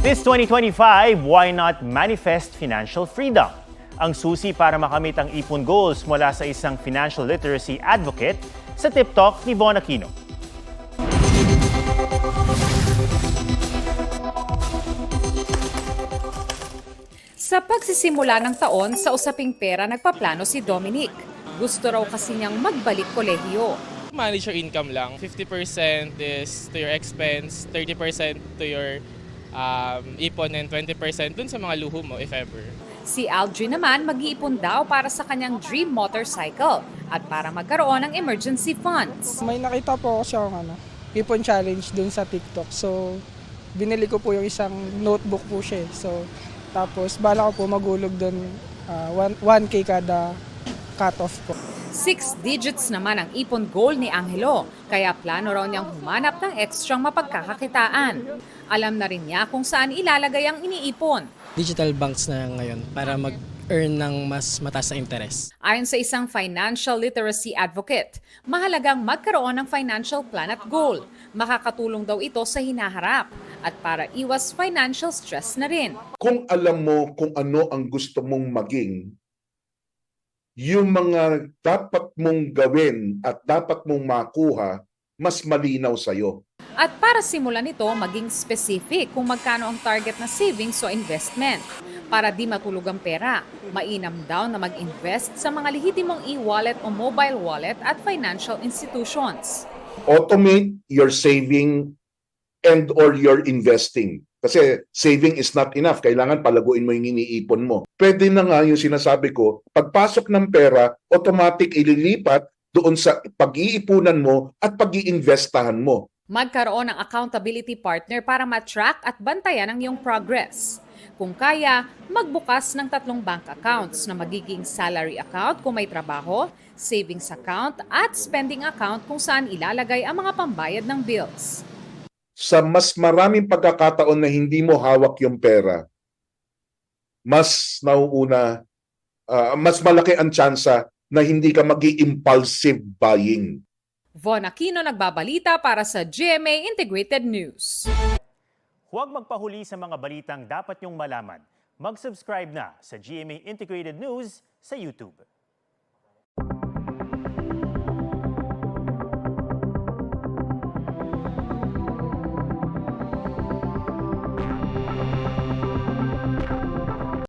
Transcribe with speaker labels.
Speaker 1: This 2025, why not manifest financial freedom? Ang susi para makamit ang ipon goals mula sa isang financial literacy advocate sa Tip Talk ni Von Aquino.
Speaker 2: Sa pagsisimula ng taon, sa usaping pera nagpaplano si Dominic. Gusto raw kasi niyang magbalik kolehiyo.
Speaker 3: Manage your income lang. 50% is to your expense, 30% to your ipon, and 20% dun sa mga luho mo, if ever.
Speaker 2: Si Aldrin naman mag-iipon daw para sa kanyang dream motorcycle at para magkaroon ng emergency funds.
Speaker 4: May nakita po ako siyang ipon challenge dun sa TikTok. So, binili ko po yung isang notebook po siya. So, tapos bala ko po magulog dun 1K kada cut-off ko.
Speaker 2: 6 digits naman ang ipon goal ni Angelo, kaya plano raw niyang humanap ng ekstrang mapagkakakitaan. Alam na rin niya kung saan ilalagay ang iniipon.
Speaker 5: Digital banks na ngayon para mag-earn ng mas mataas na interest.
Speaker 2: Ayon sa isang financial literacy advocate, mahalagang magkaroon ng financial plan at goal. Makakatulong daw ito sa hinaharap at para iwas financial stress na rin.
Speaker 6: Kung alam mo kung ano ang gusto mong maging, yung mga dapat mong gawin at dapat mong makuha, mas malinaw sa'yo.
Speaker 2: At para simulan ito, maging specific kung magkano ang target na savings o investment. Para di matulog ang pera, mainam daw na mag-invest sa mga lehitimong e-wallet o mobile wallet at financial institutions.
Speaker 6: Automate your saving and or your investing. Kasi saving is not enough. Kailangan palaguin mo yung iniipon mo. Pwede na nga yung sinasabi ko, pagpasok ng pera, automatic ililipat doon sa pag-iipunan mo at pag-iinvestahan mo.
Speaker 2: Magkaroon ng accountability partner para matrack at bantayan ang iyong progress. Kung kaya, magbukas ng 3 bank accounts na magiging salary account kung may trabaho, savings account at spending account kung saan ilalagay ang mga pambayad ng bills.
Speaker 6: Sa mas maraming pagkakataon na hindi mo hawak yung pera, mas nauuna, mas malaki ang tsansa na hindi ka magi-impulsive buying.
Speaker 2: Von Aquino nagbabalita para sa GMA Integrated News.
Speaker 1: Huwag magpahuli sa mga balitang dapat niyong malaman. Mag-subscribe na sa GMA Integrated News sa YouTube.